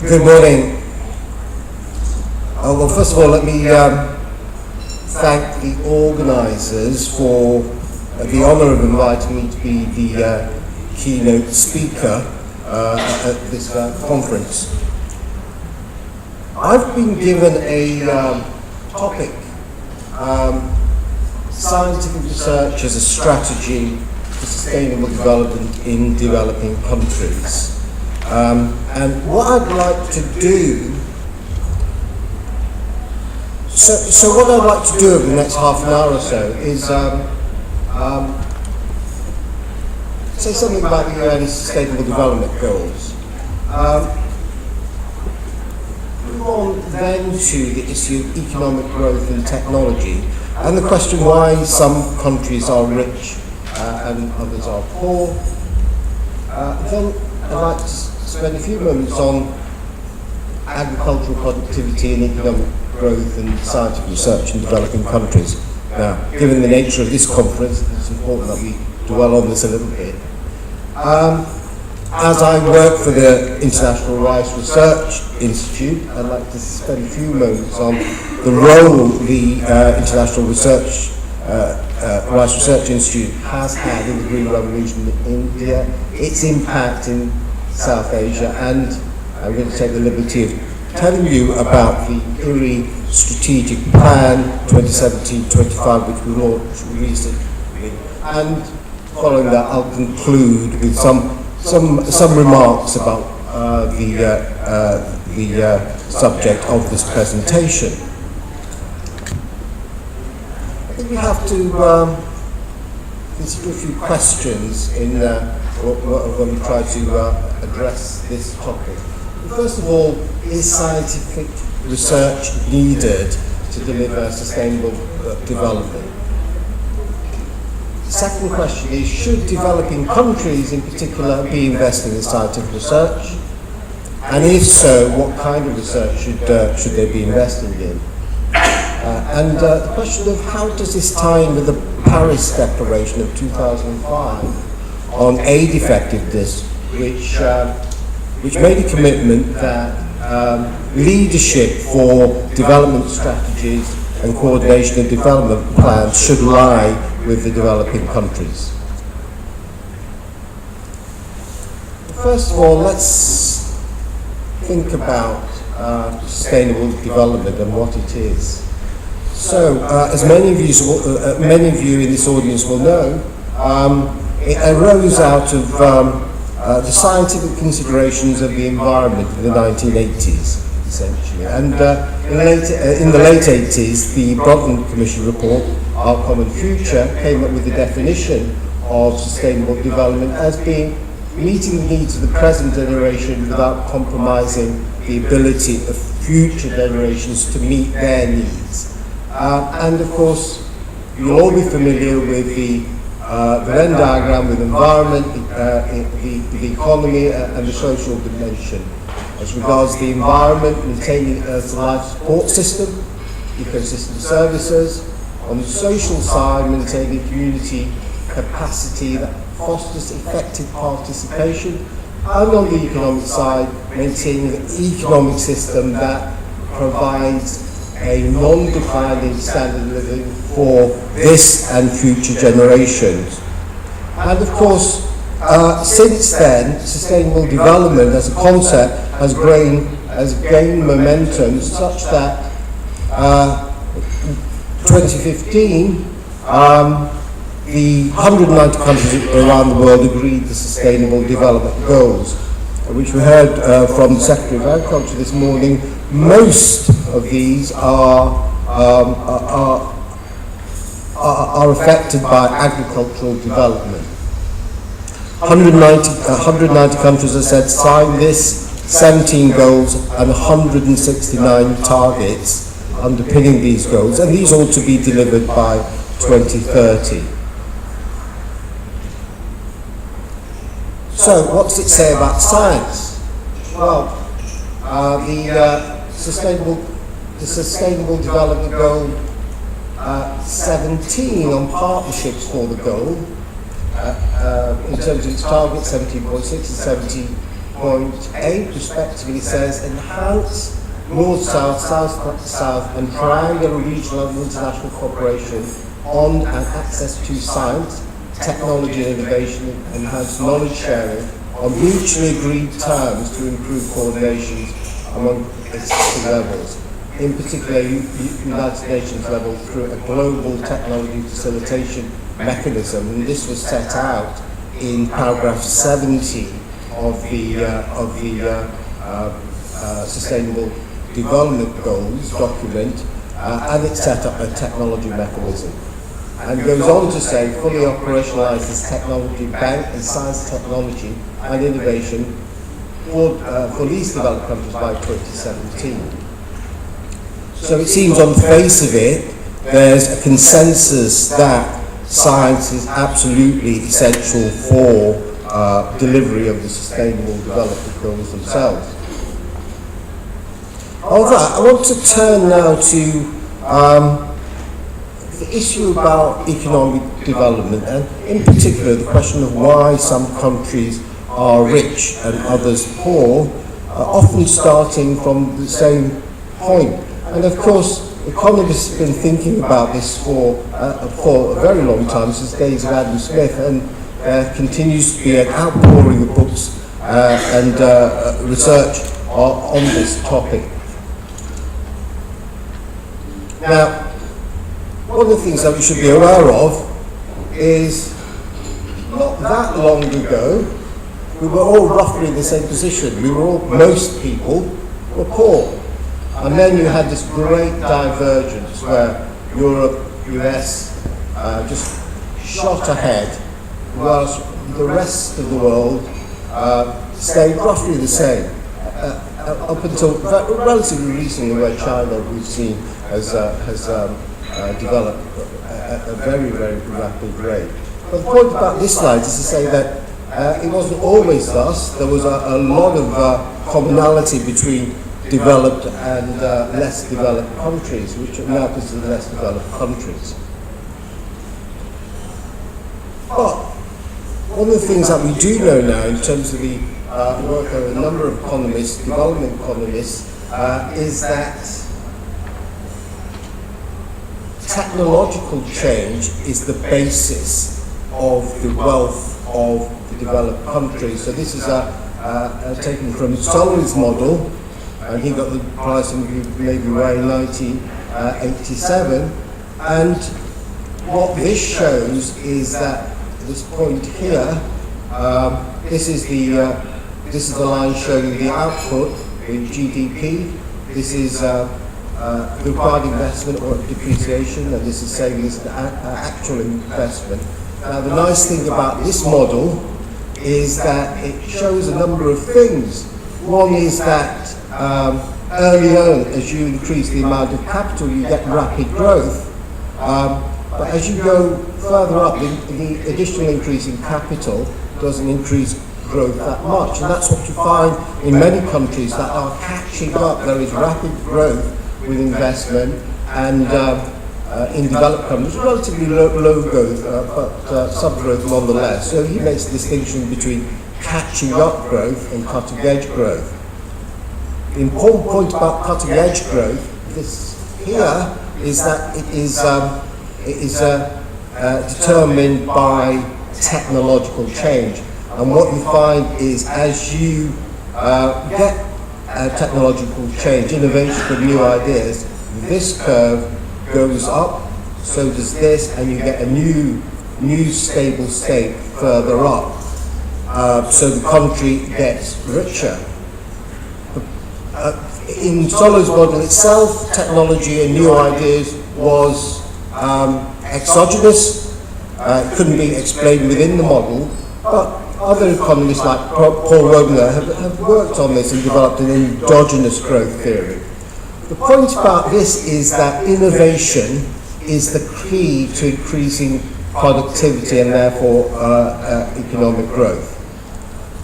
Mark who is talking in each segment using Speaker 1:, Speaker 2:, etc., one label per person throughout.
Speaker 1: Good morning. Well, first of all, let me thank the organisers for the honour of inviting me to be the keynote speaker at this conference. I've been given a topic, scientific research as a strategy for sustainable development in developing countries. And what I'd like to do, so what I'd like to do over the next half an hour or so is say something about the UN Sustainable Development Goals. Move on then to the issue of economic growth and technology, and the question why some countries are rich and others are poor. Then I'd like to spend a few moments on agricultural productivity and economic growth and scientific research in developing countries. Now, given the nature of this conference, it's important that we dwell on this a little bit. As I work for the International Rice Research Institute, I'd like to spend a few moments on the role the International Rice Research Institute has had in the Green Revolution in India, its impact in South Asia, and I'm going to take the liberty of telling you about the IRI Strategic Plan 2017-25, which we launched recently. And following that, I'll conclude with some remarks about the subject of this presentation. I think we have to consider a few questions in when we try to address this topic. First of all, is scientific research needed to deliver sustainable development? The second question is, should developing countries in particular be investing in scientific research? And if so, what kind of research should they be investing in? And the question of how does this tie in with the Paris Declaration of 2005 on aid effectiveness, which made a commitment that leadership for development strategies and coordination of development plans should lie with the developing countries. First of all, let's think about sustainable development and what it is. So, as many of you in this audience will know, it arose out of the scientific considerations of the environment in the 1980s, essentially. And in the late 80s, the Bronson Commission report, Our Common Future, came up with the definition of sustainable development as being meeting the needs of the present generation without compromising the ability of future generations to meet their needs. And of course, you'll all be familiar with the Venn diagram with environment, the economy, and the social dimension. As regards the environment, maintaining Earth's life support system, ecosystem services. On the social side, maintaining community capacity that fosters effective participation. And on the economic side, maintaining an economic system that provides a non-declining standard of living for this and future generations. And of course, since then, sustainable development as a concept has gained momentum such that 2015, the 190 countries around the world agreed the Sustainable Development Goals, which we heard from the Secretary of Agriculture this morning. Most of these are affected by agricultural development. 190 countries, as I said, signed this, 17 goals and 169 targets underpinning these goals, and these ought to be delivered by 2030. So, what does it say about science? Well, the Sustainable Development Goal 17 on partnerships for the goal, in terms of its targets, 17.6 and 8.8 respectively says enhance North-South, South-South and triangular regional and international cooperation on and access to science, technology and innovation, enhance knowledge sharing on mutually agreed terms to improve coordination among existing levels, in particular United Nations level through a global technology facilitation mechanism, and this was set out in paragraph 70 of the Sustainable Development Goals document, and it set up a technology mechanism. And goes on to say, fully operationalise this technology bank and science, technology and innovation for least developed countries by 2017. So it seems on the face of it, there's a consensus that science is absolutely essential for delivery of the Sustainable Development Goals themselves. However, I want to turn now to the issue about economic development, and in particular the question of why some countries are rich and others poor, often starting from the same point. And of course, economists have been thinking about this for a very long time, since the days of Adam Smith, and there continues to be an outpouring of books and research on this topic. Now, one of the things that we should be aware of is not that long ago, we were all roughly in the same position. Most people were poor. And then you had this great divergence where Europe, US just shot ahead, whilst the rest of the world stayed roughly the same. Up until relatively recently, where China, we've seen, has developed at a very, very rapid rate. But the point about this slide is to say that it wasn't always thus. There was a lot of commonality between developed and less developed countries, which are now considered less developed countries. But one of the things that we do know now, in terms of the work of a number of economists, development economists, is that technological change is the basis of the wealth of the developed countries. So this is taken from Sully's model, and he got the prize in maybe in 1987. And what this shows is that this point here, this is the line showing the output in GDP. This is required investment or depreciation, and this is saying this is actual investment. Now, the nice thing about this model is that it shows a number of things. One is that early on, as you increase the amount of capital, you get rapid growth. But as you go further up, the additional increase in capital doesn't increase growth that much. And that's what you find in many countries that are catching up. There is rapid growth with investment, and in developed countries, relatively low growth, but some growth nonetheless. So he makes a distinction between catching up growth and cutting edge growth. The important point about cutting edge growth, this here, is that it is determined by technological change. And what you find is, as you get technological change, innovation for new ideas, this curve goes up, so does this, and you get a new stable state further up. So the country gets richer. In Solo's model itself, technology and new ideas was exogenous. It couldn't be explained within the model, but other economists like Paul Roebner have worked on this and developed an endogenous growth theory. The point about this is that innovation is the key to increasing productivity and therefore economic growth.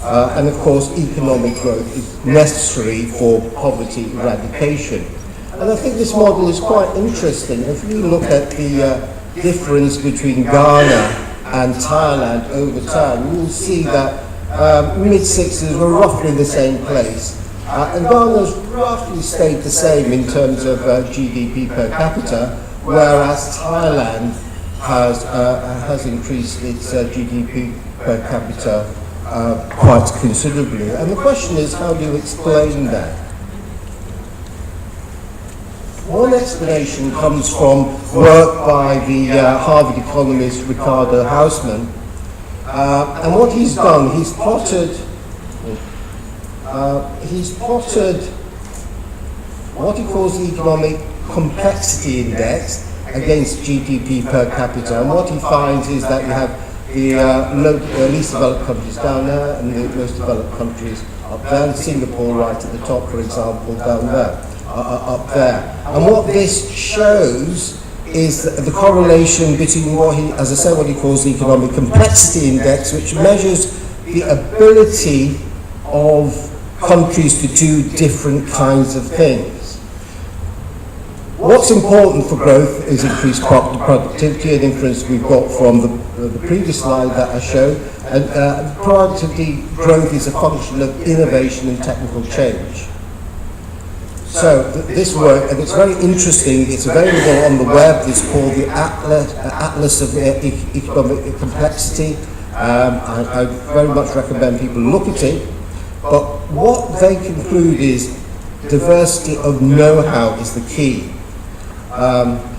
Speaker 1: And of course, economic growth is necessary for poverty eradication. And I think this model is quite interesting. If you look at the difference between Ghana and Thailand over time, you will see that mid-60s were roughly in the same place. And Ghana's roughly stayed the same in terms of GDP per capita, whereas Thailand has increased its GDP per capita quite considerably. And the question is, how do you explain that? One explanation comes from work by the Harvard economist Ricardo Hausmann. And what he's done, he's plotted what he calls the economic complexity index against GDP per capita. And what he finds is that you have the least developed countries down there and the most developed countries up there, and Singapore right at the top, for example, down there, up there. And what this shows is the correlation between what he, as I said, what he calls the economic complexity index, which measures the ability of countries to do different kinds of things. What's important for growth is increased productivity, an inference we've got from the previous slide that I showed. And productivity growth is a function of innovation and technical change. So this work, and it's very interesting, it's available on the web, it's called the Atlas of Economic Complexity. I very much recommend people look at it, but what they conclude is diversity of know-how is the key.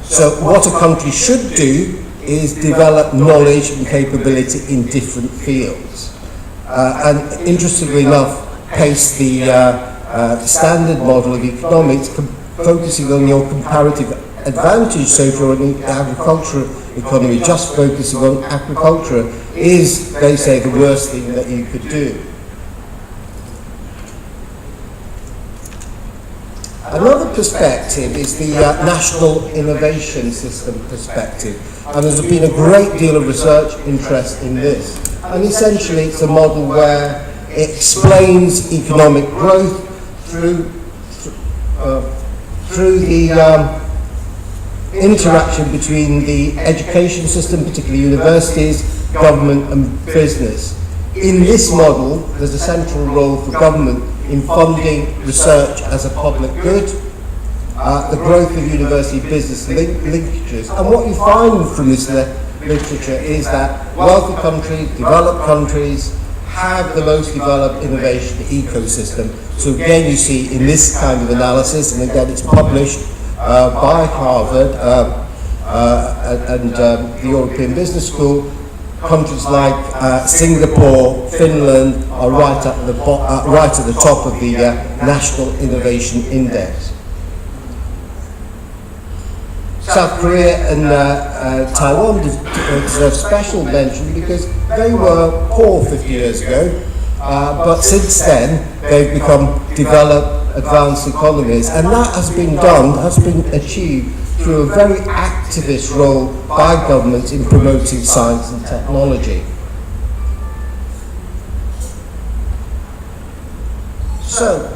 Speaker 1: So what a country should do is develop knowledge and capability in different fields. And interestingly enough, PACE, the standard model of economics, focusing on your comparative advantage. So if you're in the agricultural economy, just focusing on agriculture is, they say, the worst thing that you could do. Another perspective is the National Innovation System perspective, and there's been a great deal of research interest in this. And essentially it's a model where it explains economic growth through the interaction between the education system, particularly universities, government and business. In this model, there's a central role for government in funding research as a public good, the growth of university business linkages. And what you find from this literature is that wealthy countries, developed countries, have the most developed innovation ecosystem. So again, you see in this kind of analysis, and again it's published by Harvard and the European Business School, countries like Singapore, Finland are right at the top of the National Innovation Index. South Korea and Taiwan deserve special mention because they were poor 50 years ago, but since then they've become developed, advanced economies, and that has been achieved through a very activist role by governments in promoting science and technology. So,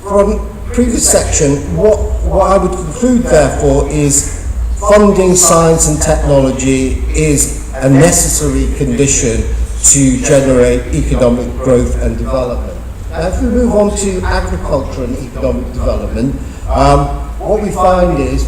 Speaker 1: from previous section, what I would conclude therefore is funding science and technology is a necessary condition to generate economic growth and development. Now if we move on to agriculture and economic development, what we find is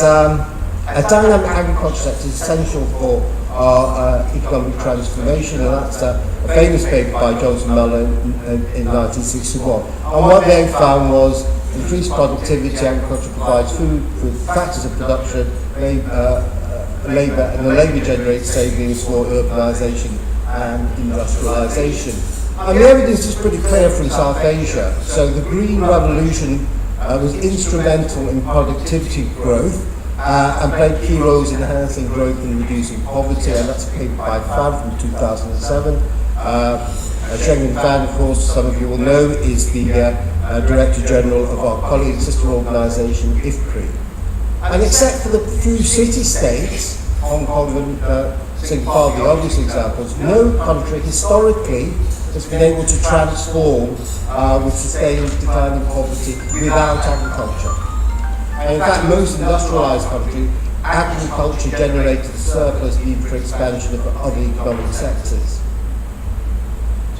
Speaker 1: a dynamic agriculture sector is essential for our economic transformation, and that's a famous paper by Johnson Mellon in 1961. And what they found was increased productivity. Agriculture provides food with factors of production, labour, and the labour generates savings for urbanisation and industrialisation. And the evidence is pretty clear from South Asia. So the Green Revolution was instrumental in productivity growth and played key roles in enhancing growth and reducing poverty, and that's a paper by Fan from 2007. Schengen Fan, of course, some of you will know, is the Director General of our colleague sister organisation, IFPRI. And except for the few city-states, Hong Kong and saying part of the obvious examples, no country historically has been able to transform with sustained declining poverty without agriculture. And in fact, most industrialised countries, agriculture generated a surplus even for expansion of other economic sectors.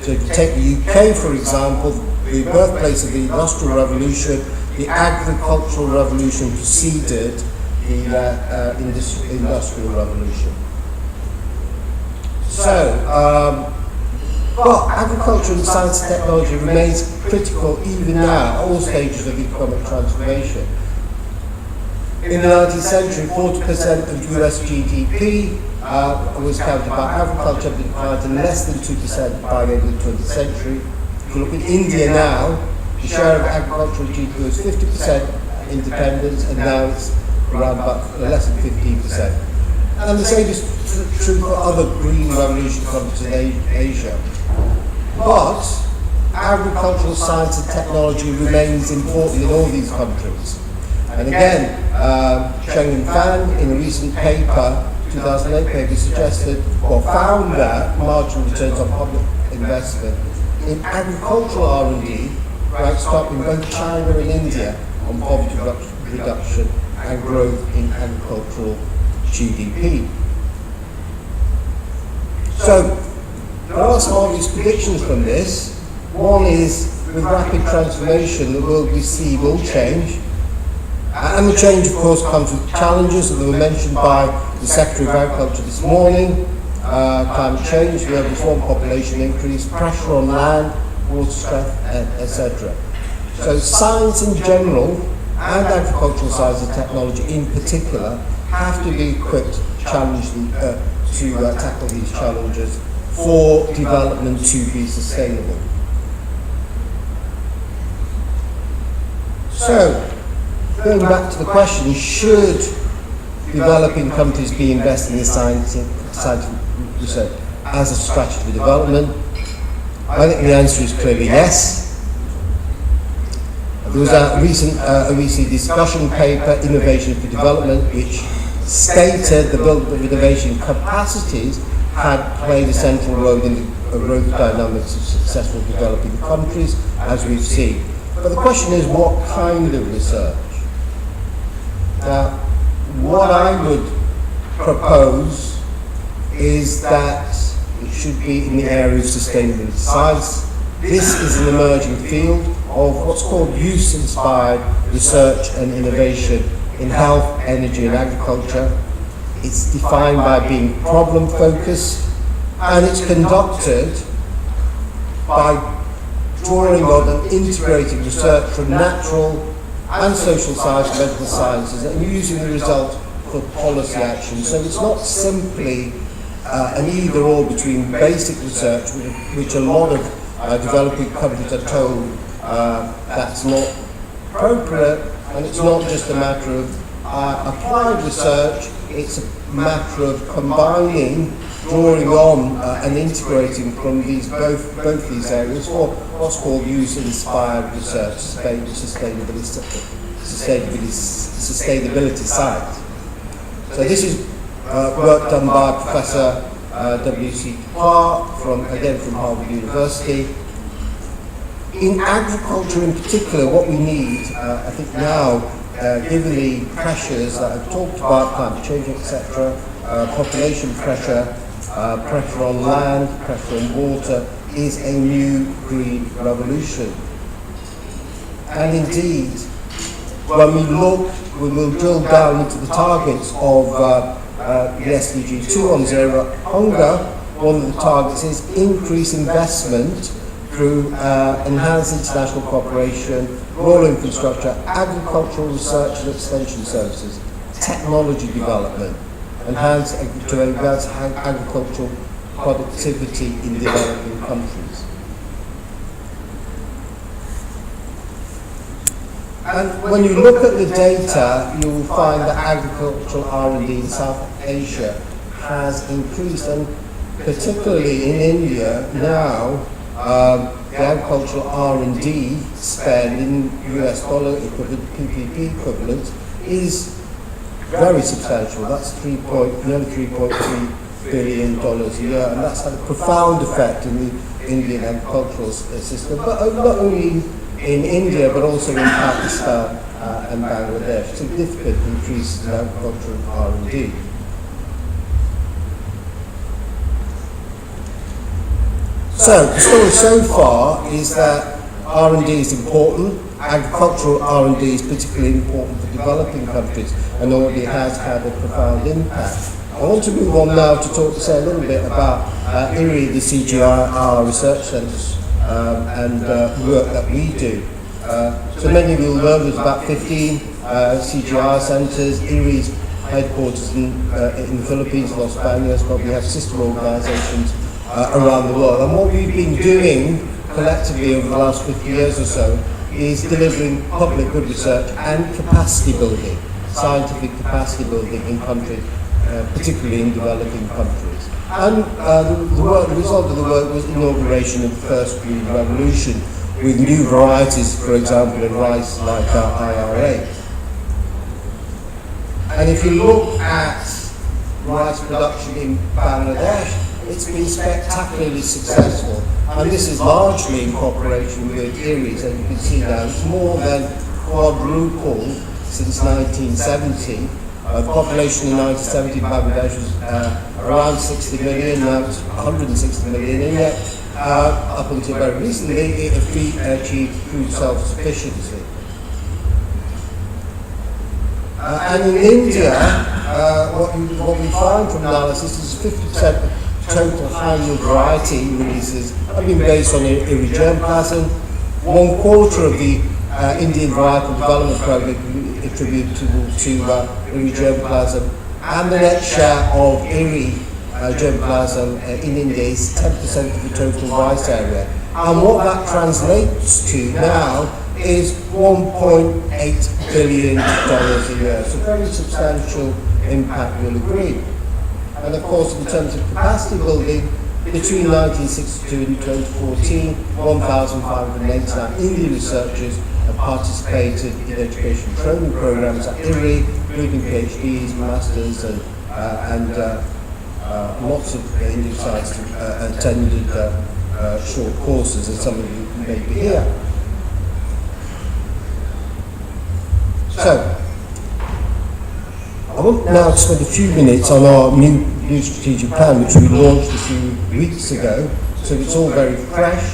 Speaker 1: So if you take the UK, for example, the birthplace of the Industrial Revolution, the agricultural revolution preceded the Industrial Revolution. So, but agriculture and science and technology remains critical even now at all stages of economic transformation. In the 19th century, 40% of US GDP was counted by agriculture, but declined to less than 2% by the end of the 20th century. If you look at India now, the share of agricultural GDP was 50% independence, and now it's around about less than 15%. And the same is true for other green revolution countries in Asia. But agricultural science and technology remains important in all these countries. And again, Cheng Fan, in a recent paper, 2008 paper, suggested or found that marginal returns on public investment in agricultural R&D ranks top in both China and India on poverty reduction and growth in agricultural GDP. So, there are some obvious predictions from this. One is, with rapid transformation, the world we see will change. And the change, of course, comes with challenges that were mentioned by the Secretary of Agriculture this morning. Climate change, global swarm population increase, pressure on land, water stress, etc. So science in general, and agricultural science and technology in particular, have to be equipped to tackle these challenges for development to be sustainable. So, going back to the question, should developing countries be investing in scientific research as a strategy for development? I think the answer is clearly yes. There was a recent OECD discussion paper, Innovation for Development, which stated the build-up of innovation capacities had played a central role in the growth dynamics of successful developing countries, as we've seen. But the question is, what kind of research? Now, what I would propose is that it should be in the area of sustainability science. This is an emerging field of what's called use-inspired research and innovation in health, energy and agriculture. It's defined by being problem-focused, and it's conducted by drawing on and integrating research from natural and social science, medical sciences, and using the results for policy action. So it's not simply an either-or between basic research, which a lot of developing countries are told that's not appropriate, and it's not just a matter of applied research, it's a matter of combining, drawing on and integrating from both these areas for what's called use-inspired research, sustainability science. So this is work done by Professor W.C. Clark from Harvard University. In agriculture in particular, what we need, I think now, given the pressures that I've talked about, climate change, etc., population pressure, pressure on land, pressure on water, is a new green revolution. And indeed, when we will drill down into the targets of the SDG 2 on zero hunger. One of the targets is increase investment through enhanced international cooperation, rural infrastructure, agricultural research and extension services, technology development, to enhance agricultural productivity in developing countries. And when you look at the data, you will find that agricultural R&D in South Asia has increased, and particularly in India now, the agricultural R&D spend in US dollar equivalent, PPP equivalent, is very substantial. That's nearly $3.3 billion a year, and that's had a profound effect in the Indian agricultural system, but not only in India, but also in Pakistan and Bangladesh. Significant increases in agricultural R&D. So, the story so far is that R&D is important. Agricultural R&D is particularly important for developing countries and already has had a profound impact. I want to move on now to say a little bit about IRRI, the CGIAR research centres and work that we do. So many of you will know there's about 15 CGIAR centres. IRRI's headquarters in the Philippines, Los Baños, but we have sister organisations around the world. And what we've been doing collectively over the last 50 years or so is delivering public good research and capacity building, scientific capacity building in countries, particularly in developing countries. And the result of the work was inauguration of the first green revolution with new varieties, for example, in rice like IRA. And if you look at rice production in Bangladesh, it's been spectacularly successful, and this is largely in cooperation with IRRI. As you can see now, it's more than quadrupled since 1970. The population in 1970 in Bangladesh was around 60 million, now it's 160 million, and yet up until very recently it achieved food self-sufficiency. And in India, what we find from analysis is 50% of total high-yield variety releases have been based on IRRI germplasm. 1/4 of the Indian Varietal Development Programme attributable to IRRI germplasm, and the net share of IRRI germplasm in India is 10% of the total rice area. And what that translates to now is $1.8 billion a year. So very substantial impact, you'll agree. And of course, in terms of capacity building, between 1962 and 2014, 1,589 Indian researchers have participated in education training programs at IRRI, including PhDs, masters, and lots of Indian scientists attended short courses, and some of you may be here. So, I want now to spend a few minutes on our new strategic plan, which we launched a few weeks ago, so it's all very fresh.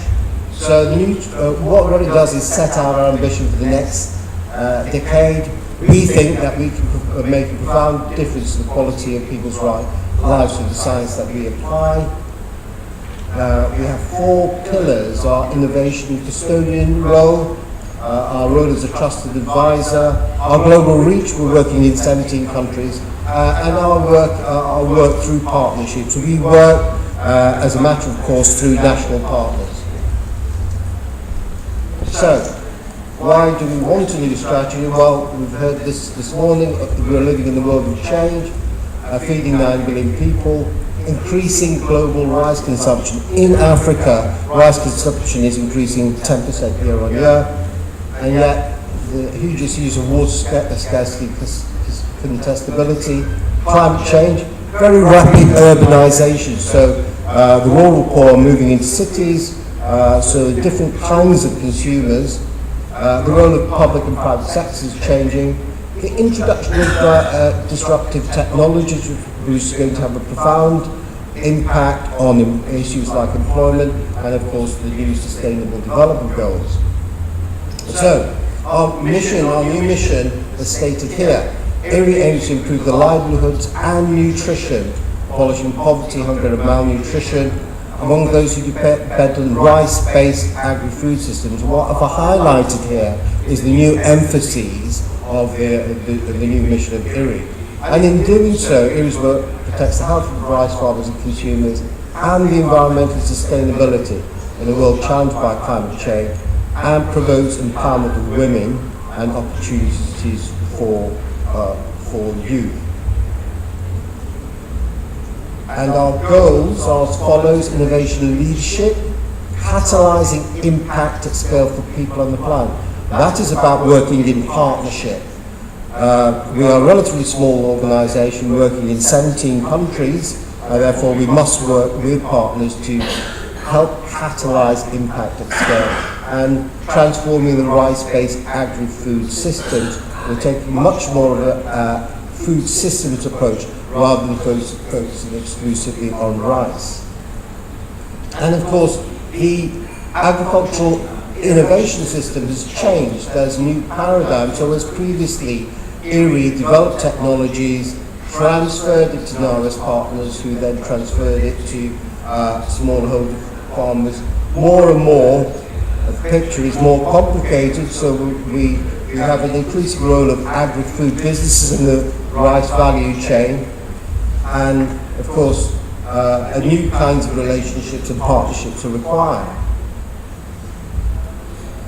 Speaker 1: So the new, what it does is set out our ambition for the next decade. We think that we can make a profound difference to the quality of people's lives through the science that we apply. We have 4 pillars: our innovation custodian role, our role as a trusted advisor, our global reach, we're working in 17 countries, and our work through partnerships. We work, as a matter of course, through national partners. So, why do we want a new strategy? Well, we've heard this morning, we're living in the world of change, feeding 9 billion people, increasing global rice consumption. In Africa, rice consumption is increasing 10% year on year, and yet the hugest use of water scarcity, contestability, climate change, very rapid urbanization. So the rural poor are moving into cities, so different kinds of consumers. The role of public and private sectors is changing. The introduction of disruptive technologies, which is going to have a profound impact on issues like employment and, of course, the new Sustainable Development Goals. So, our new mission is stated here. IRRI aims to improve the livelihoods and nutrition, abolishing poverty, hunger and malnutrition among those who depend on rice-based agri-food systems. What I've highlighted here is the new emphases of the new mission of IRRI. And in doing so, IRRI's work protects the health of rice farmers and consumers and the environmental sustainability in a world challenged by climate change, and promotes empowerment of women and opportunities for youth. And our goals are as follows: innovation and leadership, catalysing impact at scale for people on the planet. That is about working in partnership. We are a relatively small organisation working in 17 countries, and therefore we must work with partners to help catalyse impact at scale. And transforming the rice-based agri-food systems, we're taking much more of a food systems approach rather than focusing exclusively on rice. And of course, the agricultural innovation system has changed. There's a new paradigm. So as previously IRRI developed technologies, transferred it to NARA's partners, who then transferred it to smallholder farmers. More and more, the picture is more complicated, so we have an increasing role of agri-food businesses in the rice value chain, and of course, new kinds of relationships and partnerships are required.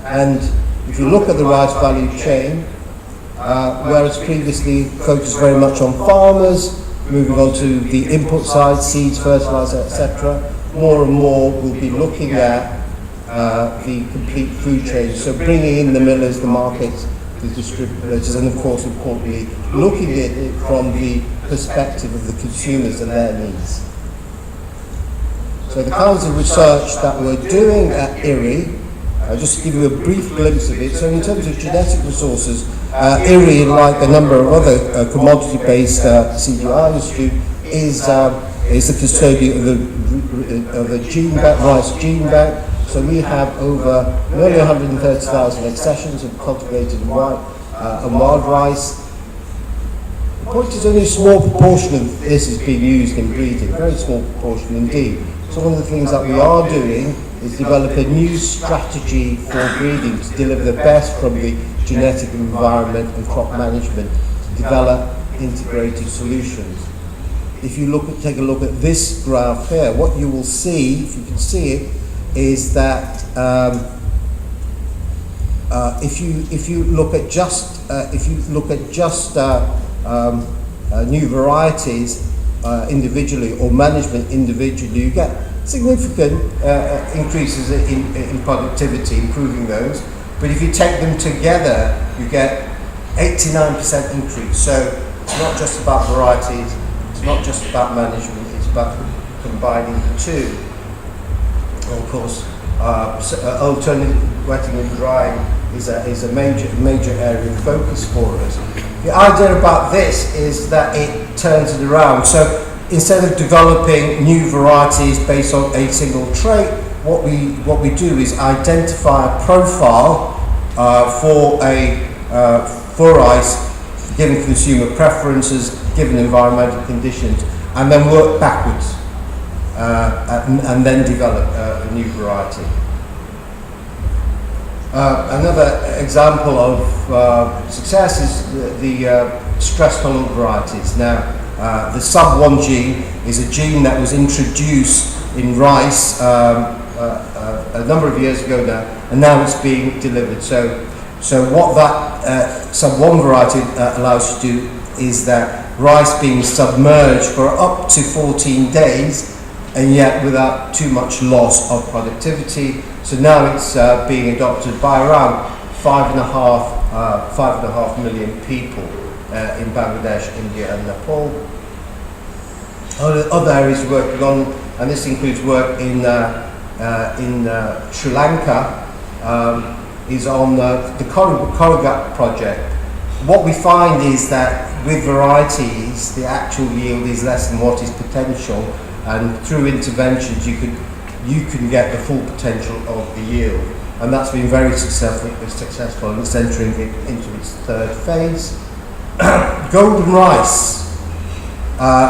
Speaker 1: And if you look at the rice value chain, whereas previously focused very much on farmers, moving on to the input side, seeds, fertilizer, etc., more and more we'll be looking at the complete food chain. So bringing in the millers, the markets, the distributors, and of course, importantly, looking at it from the perspective of the consumers and their needs. So the kinds of research that we're doing at IRRI, I'll just give you a brief glimpse of it. So in terms of genetic resources, IRRI, like a number of other commodity-based CGI institute, is the custodian of the gene bank, rice gene bank. So we have over nearly 130,000 accessions of cultivated and wild rice. The point is only a small proportion of this is being used in breeding, a very small proportion indeed. So one of the things that we are doing is develop a new strategy for breeding to deliver the best from the genetic environment and crop management to develop integrated solutions. If you take a look at this graph here, what you will see, if you can see it, is that if you look at just new varieties individually or management individually, you get significant increases in productivity, improving those. But if you take them together, you get 89% increase. So it's not just about varieties, it's not just about management, it's about combining the two. And of course, alternative wetting and drying is a major area of focus for us. The idea about this is that it turns it around. So instead of developing new varieties based on a single trait, what we do is identify a profile for rice, given consumer preferences, given environmental conditions, and then work backwards and then develop a new variety. Another example of success is the stress-tolerant varieties. Now, the sub-1 gene is a gene that was introduced in rice a number of years ago now, and now it's being delivered. So what that sub-1 variety allows you to do is that rice being submerged for up to 14 days, and yet without too much loss of productivity. So now it's being adopted by around 5.5 million people in Bangladesh, India and Nepal. Other areas we're working on, and this includes work in Sri Lanka, is on the Corrugat project. What we find is that with varieties, the actual yield is less than what is potential, and through interventions you can get the full potential of the yield, and that's been very successful, and it's entering into its third phase. Golden rice.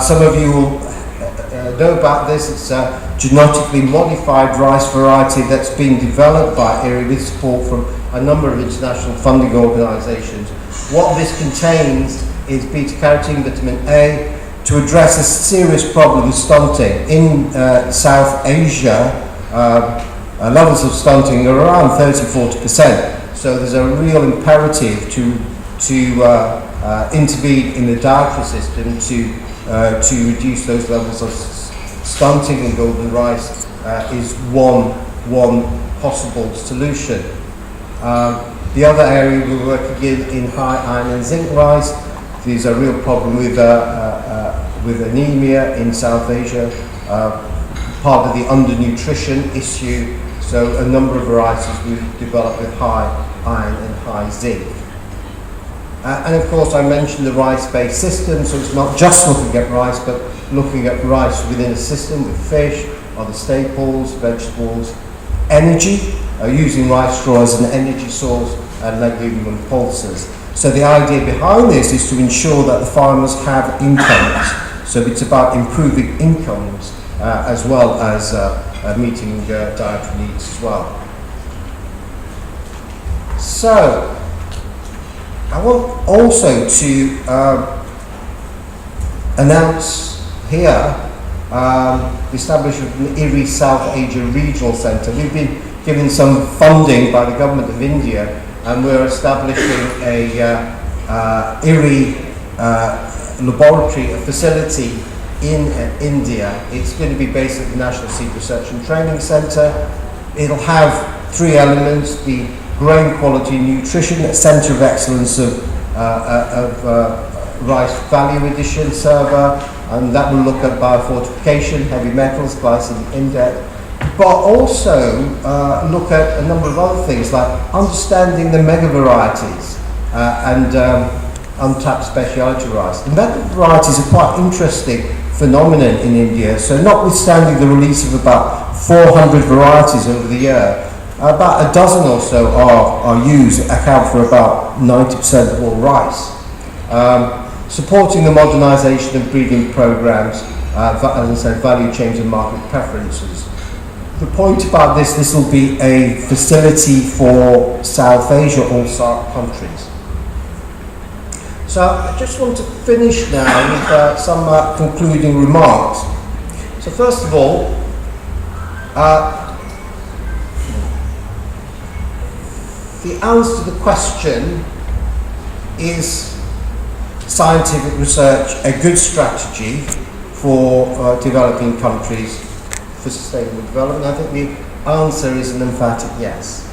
Speaker 1: Some of you will know about this. It's a genetically modified rice variety that's been developed by IRRI with support from a number of international funding organisations. What this contains is beta-carotene, vitamin A, to address a serious problem with stunting. In South Asia, levels of stunting are around 30-40%. So there's a real imperative to intervene in the dietary system to reduce those levels of stunting, and golden rice is one possible solution. The other area we're working in high iron and zinc rice. There's a real problem with with anemia in South Asia, part of the undernutrition issue, so a number of varieties we've developed with high iron and high zinc. And of course I mentioned the rice-based system, so it's not just looking at rice, but looking at rice within a system with fish, other staples, vegetables, energy, using rice straw as an energy source, and legume and pulses. So the idea behind this is to ensure that the farmers have incomes. So it's about improving incomes as well as meeting dietary needs as well. So I want also to announce here the establishment of the IRI South Asia Regional Centre. We've been given some funding by the government of India, and we're establishing a IRI laboratory, a facility in India. It's going to be based at the National Seed Research and Training Centre. It'll have three elements: the grain quality and nutrition, a centre of excellence of rice value addition server, and that will look at biofortification, heavy metals, glycemic index, but also look at a number of other things like understanding the mega varieties and untapped speciality rice. The mega varieties are quite interesting phenomenon in India. So notwithstanding the release of about 400 varieties over the year, about a dozen or so are used, account for about 90% of all rice. Supporting the modernisation of breeding programmes, as I said, value chains and market preferences. The point about this will be a facility for South Asia, all SAARC countries. So I just want to finish now with some concluding remarks. So first of all, the answer to the question, is scientific research a good strategy for developing countries for sustainable development? I think the answer is an emphatic yes,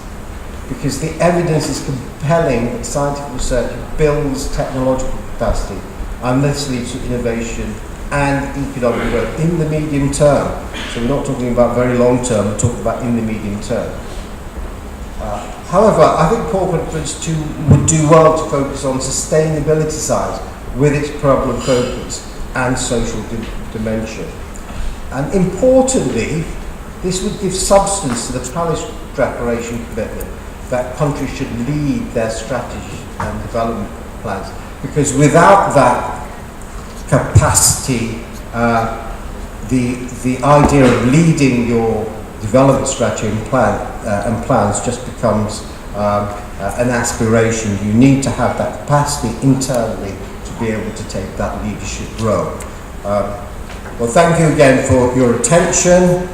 Speaker 1: because the evidence is compelling that scientific research builds technological capacity, and this leads to innovation and economic growth in the medium term. So we're not talking about very long term, we're talking about in the medium term. However, I think corporates too would do well to focus on sustainability side with its problem focus and social dimension. And importantly, this would give substance to the Paris Declaration commitment that countries should lead their strategy and development plans, because without that capacity, the idea of leading your development strategy and plans just becomes an aspiration. You need to have that capacity internally to be able to take that leadership role. Well, thank you again for your attention.